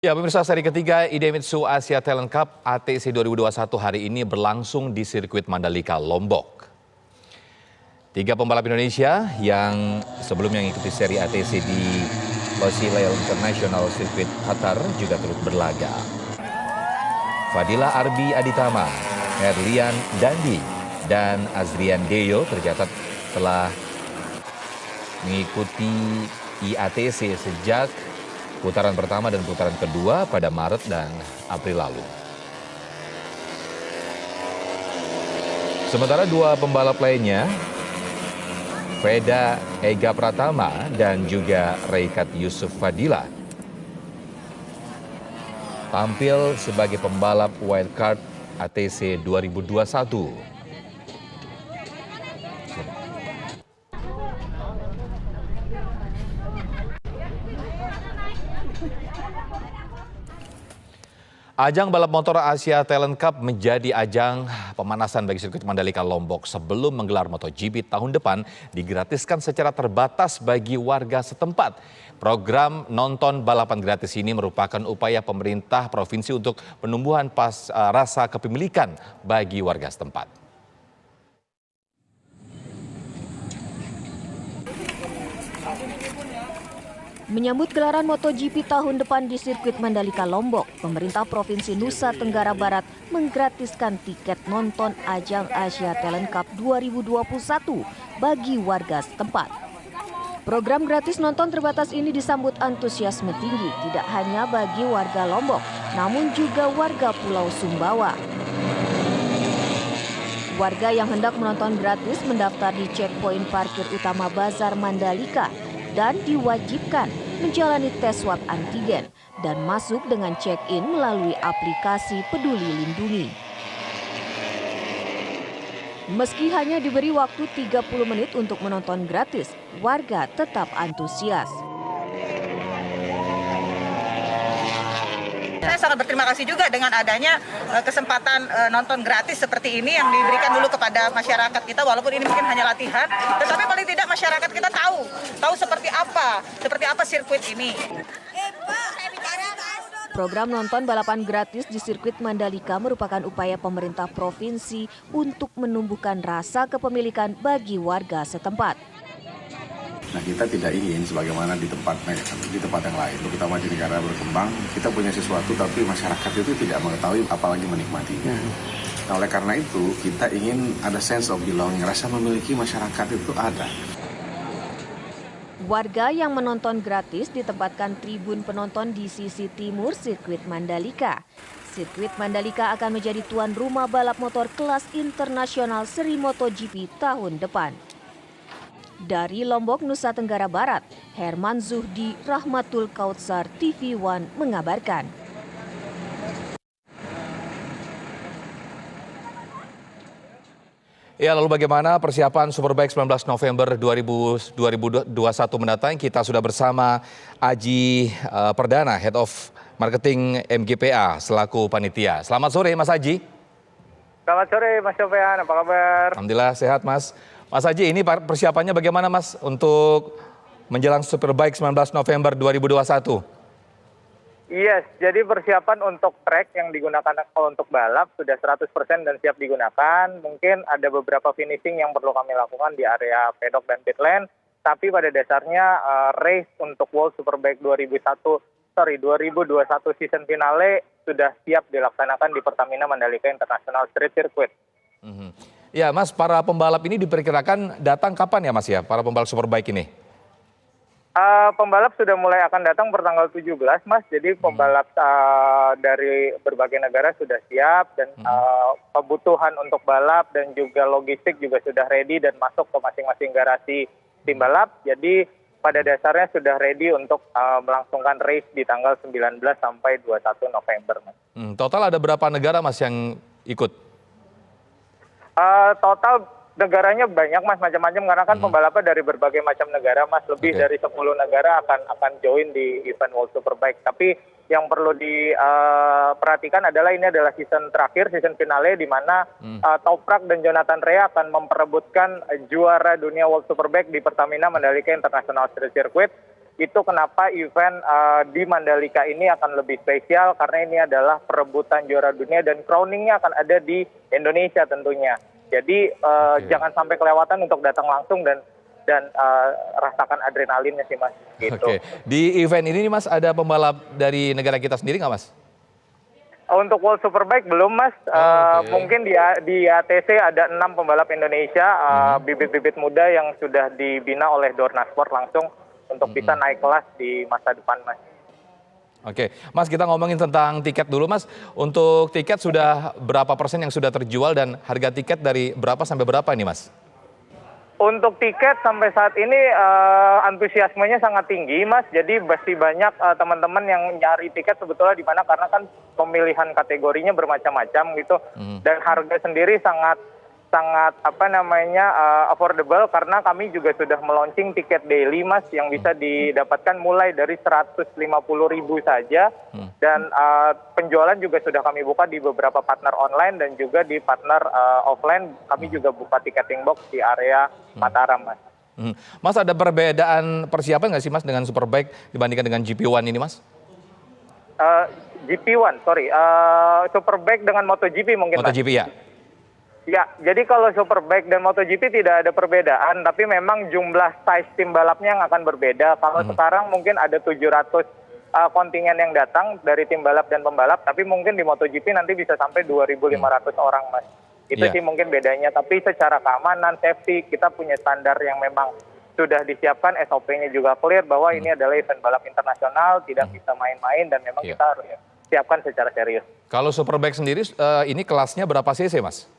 Ya, pemirsa, seri ketiga Idemitsu Asia Talent Cup ATC 2021 hari ini berlangsung di sirkuit Mandalika, Lombok. Tiga pembalap Indonesia yang sebelumnya mengikuti seri ATC di Losail International Circuit Qatar juga turut berlaga. Fadila Arbi Aditama, Herlian Dandi, dan Azrian Deyo tercatat telah mengikuti IATC sejak putaran pertama dan putaran kedua pada Maret dan April lalu. Sementara dua pembalap lainnya, Veda Ega Pratama dan juga Reikat Yusuf Fadila, tampil sebagai pembalap wildcard ATC 2021. Ajang balap motor Asia Talent Cup menjadi ajang pemanasan bagi sirkuit Mandalika Lombok sebelum menggelar MotoGP tahun depan digratiskan secara terbatas bagi warga setempat. Program nonton balapan gratis ini merupakan upaya pemerintah provinsi untuk penumbuhan rasa kepemilikan bagi warga setempat. Menyambut gelaran MotoGP tahun depan di sirkuit Mandalika Lombok, pemerintah Provinsi Nusa Tenggara Barat menggratiskan tiket nonton ajang Asia Talent Cup 2021 bagi warga setempat. Program gratis nonton terbatas ini disambut antusiasme tinggi tidak hanya bagi warga Lombok, namun juga warga Pulau Sumbawa. Warga yang hendak menonton gratis mendaftar di checkpoint parkir utama Bazar Mandalika dan diwajibkan menjalani tes swab antigen dan masuk dengan check-in melalui aplikasi Peduli Lindungi. Meski hanya diberi waktu 30 menit untuk menonton gratis, warga tetap antusias. Saya sangat berterima kasih juga dengan adanya kesempatan nonton gratis seperti ini yang diberikan dulu kepada masyarakat kita, walaupun ini mungkin hanya latihan, tetapi paling tidak masyarakat kita tahu seperti apa sirkuit ini. Program nonton balapan gratis di sirkuit Mandalika merupakan upaya pemerintah provinsi untuk menumbuhkan rasa kepemilikan bagi warga setempat. Nah, kita tidak ingin sebagaimana di tempat yang lain, terutama di negara berkembang, kita punya sesuatu tapi masyarakat itu tidak mengetahui apalagi menikmatinya. Nah, oleh karena itu kita ingin ada sense of belonging, rasa memiliki masyarakat itu ada. Warga yang menonton gratis ditempatkan tribun penonton di sisi timur sirkuit Mandalika. Sirkuit Mandalika akan menjadi tuan rumah balap motor kelas internasional seri MotoGP tahun depan. Dari Lombok, Nusa Tenggara Barat, Herman Zuhdi, Rahmatul Kautsar, TV One mengabarkan. Ya, lalu bagaimana persiapan Superbike 19 November 2021 mendatang? Kita sudah bersama Aji Perdana, Head of Marketing MGPA selaku panitia. Selamat sore, Mas Aji. Selamat sore, Mas Sofyan. Apa kabar? Alhamdulillah sehat, Mas. Mas Aji, ini persiapannya bagaimana, Mas, untuk menjelang Superbike 19 November 2021? Yes, jadi persiapan untuk trek yang digunakan untuk balap sudah 100% dan siap digunakan. Mungkin ada beberapa finishing yang perlu kami lakukan di area pedok dan pit lane, tapi pada dasarnya race untuk World Superbike 2021 season finale sudah siap dilaksanakan di Pertamina Mandalika International Street Circuit. Ya, Mas, para pembalap ini diperkirakan datang kapan ya, Mas, ya, para pembalap Superbike ini? Pembalap sudah mulai akan datang pertanggal 17, Mas. Jadi pembalap dari berbagai negara sudah siap dan kebutuhan untuk balap dan juga logistik juga sudah ready dan masuk ke masing-masing garasi tim balap. Jadi pada dasarnya sudah ready untuk melangsungkan race di tanggal 19 sampai 21 November, Mas. Total ada berapa negara, Mas, yang ikut? Total negaranya banyak, Mas, macam-macam karena kan pembalapnya dari berbagai macam negara, Mas. Lebih dari 10 negara akan join di event World Superbike. Tapi yang perlu diperhatikan adalah ini adalah season terakhir, season finale di mana Toprak dan Jonathan Rea akan memperebutkan juara dunia World Superbike di Pertamina Mandalika International Street Circuit itu kenapa event di Mandalika ini akan lebih spesial karena ini adalah perebutan juara dunia dan crowningnya akan ada di Indonesia tentunya. Jadi jangan sampai kelewatan untuk datang langsung dan rasakan adrenalinnya sih Mas. Gitu. Oke, di event ini nih Mas ada pembalap dari negara kita sendiri nggak Mas? Untuk World Superbike belum Mas, mungkin di ATC ada 6 pembalap Indonesia, bibit-bibit muda yang sudah dibina oleh Dorna Sport langsung untuk bisa naik kelas di masa depan Mas. Oke, Mas kita ngomongin tentang tiket dulu Mas. Untuk tiket sudah berapa persen yang sudah terjual dan harga tiket dari berapa sampai berapa ini Mas? Untuk tiket sampai saat ini antusiasmenya sangat tinggi Mas, jadi masih banyak teman-teman yang nyari tiket sebetulnya di mana karena kan pemilihan kategorinya bermacam-macam gitu dan harga sendiri sangat affordable karena kami juga sudah meluncing tiket daily Mas yang bisa didapatkan mulai dari 150.000 saja dan penjualan juga sudah kami buka di beberapa partner online dan juga di partner offline kami juga buka tiketing box di area Mataram Mas. Mas ada perbedaan persiapan nggak sih Mas dengan Superbike dibandingkan dengan GP1 ini Mas? GP1, Superbike dengan MotoGP mungkin Mas. MotoGP ya? Ya, jadi kalau Superbike dan MotoGP tidak ada perbedaan, tapi memang jumlah size tim balapnya yang akan berbeda. Kalau sekarang mungkin ada 700 kontingen yang datang dari tim balap dan pembalap, tapi mungkin di MotoGP nanti bisa sampai 2.500 orang, Mas. Itu sih mungkin bedanya, tapi secara keamanan, safety, kita punya standar yang memang sudah disiapkan, SOP-nya juga clear bahwa ini adalah event balap internasional, tidak bisa main-main, dan memang kita harus siapkan secara serius. Kalau Superbike sendiri, ini kelasnya berapa cc Mas?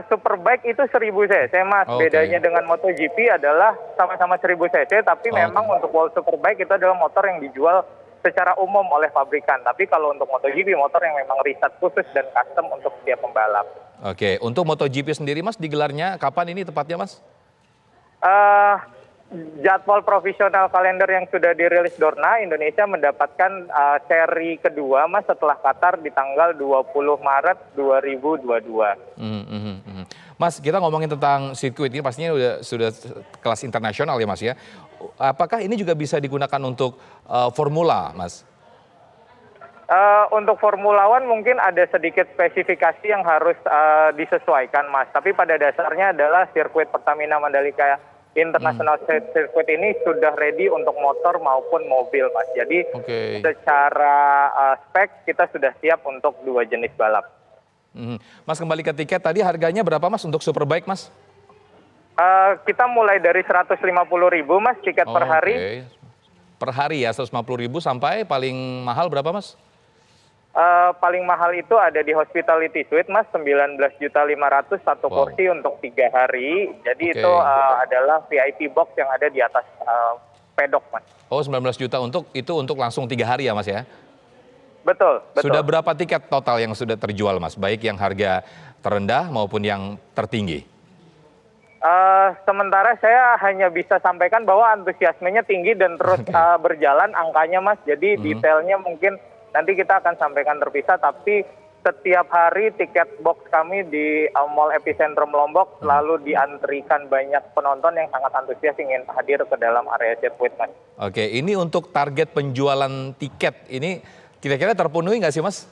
Superbike itu 1000 cc Mas, bedanya dengan MotoGP adalah sama-sama 1000 cc, tapi memang untuk World Superbike itu adalah motor yang dijual secara umum oleh pabrikan. Tapi kalau untuk MotoGP, motor yang memang riset khusus dan custom untuk setiap pembalap. Oke, untuk MotoGP sendiri Mas, digelarnya kapan ini tepatnya Mas? Jadwal profesional kalender yang sudah dirilis Dorna, Indonesia mendapatkan seri kedua Mas setelah Qatar di tanggal 20 Maret 2022. Mas, kita ngomongin tentang sirkuit ini pastinya sudah kelas internasional ya Mas ya. Apakah ini juga bisa digunakan untuk formula Mas? Untuk Formula One mungkin ada sedikit spesifikasi yang harus disesuaikan Mas. Tapi pada dasarnya adalah sirkuit Pertamina Mandalika International Circuit ini sudah ready untuk motor maupun mobil Mas. Jadi secara spek kita sudah siap untuk 2 jenis balap. Mas kembali ke tiket tadi harganya berapa Mas untuk Superbike Mas? Kita mulai dari 150.000 Mas tiket per hari. Per hari ya 150.000 sampai paling mahal berapa Mas? Paling mahal itu ada di Hospitality Suite Mas, 19.500.000 satu kursi untuk 3 hari. Jadi itu adalah VIP box yang ada di atas pedok Mas. Oh 19 juta untuk langsung 3 hari ya Mas ya? Betul. Sudah berapa tiket total yang sudah terjual Mas? Baik yang harga terendah maupun yang tertinggi? Sementara saya hanya bisa sampaikan bahwa antusiasmenya tinggi dan terus berjalan angkanya Mas. Jadi detailnya mungkin nanti kita akan sampaikan terpisah, tapi setiap hari tiket box kami di Mall Epicentrum Lombok selalu diantrikan banyak penonton yang sangat antusias ingin hadir ke dalam area sirkuit Mas. Oke, ini untuk target penjualan tiket ini kira-kira terpenuhi nggak sih Mas?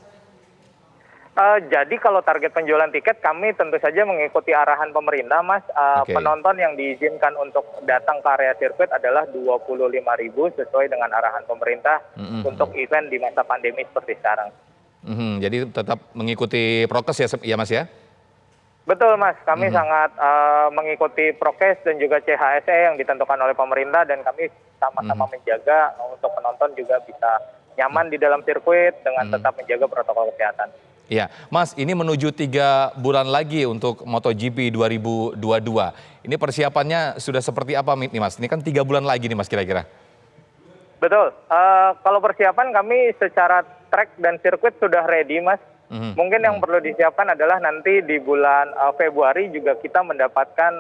Jadi kalau target penjualan tiket kami tentu saja mengikuti arahan pemerintah Mas. Penonton yang diizinkan untuk datang ke area sirkuit adalah 25.000 sesuai dengan arahan pemerintah untuk event di masa pandemi seperti sekarang. Jadi tetap mengikuti prokes ya Mas ya? Betul Mas, kami sangat mengikuti prokes dan juga CHSE yang ditentukan oleh pemerintah dan kami sama-sama menjaga untuk penonton juga bisa nyaman di dalam sirkuit dengan tetap menjaga protokol kesehatan. Ya, Mas, ini menuju 3 bulan lagi untuk MotoGP 2022. Ini persiapannya sudah seperti apa nih Mas? Ini kan 3 bulan lagi nih Mas kira-kira. Betul, kalau persiapan kami secara track dan sirkuit sudah ready Mas. Mungkin yang perlu disiapkan adalah nanti di bulan Februari juga kita mendapatkan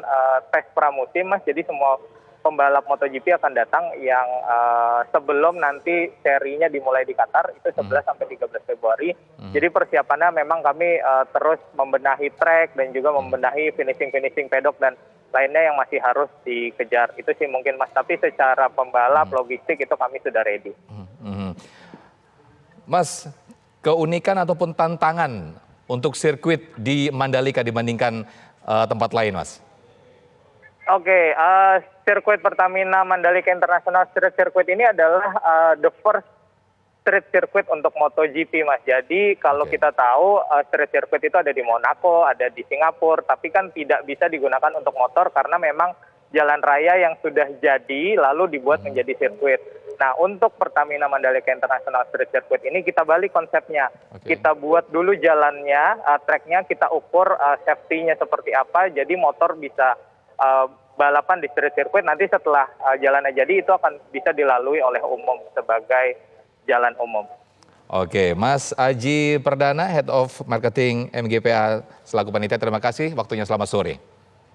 tes pramusim Mas. Jadi semua pembalap MotoGP akan datang yang sebelum nanti serinya dimulai di Qatar itu 11 sampai 13 Februari. Jadi persiapannya memang kami terus membenahi track dan juga membenahi finishing pedok dan lainnya yang masih harus dikejar. Itu sih mungkin Mas, tapi secara pembalap logistik itu kami sudah ready. Mas, keunikan ataupun tantangan untuk sirkuit di Mandalika dibandingkan tempat lain, Mas? Oke, sirkuit Pertamina Mandalika International Street Circuit ini adalah the first street circuit untuk MotoGP, Mas. Jadi kalau kita tahu street circuit itu ada di Monaco, ada di Singapura, tapi kan tidak bisa digunakan untuk motor karena memang jalan raya yang sudah jadi lalu dibuat menjadi sirkuit. Nah, untuk Pertamina Mandalika International Street Circuit ini kita balik konsepnya. Kita buat dulu jalannya, tracknya, kita ukur safety-nya seperti apa, jadi motor bisa balapan di street circuit. Nanti setelah jalannya jadi itu akan bisa dilalui oleh umum sebagai jalan umum. Oke, Mas Aji Perdana, Head of Marketing MGPA selaku panitia, terima kasih waktunya, selamat sore.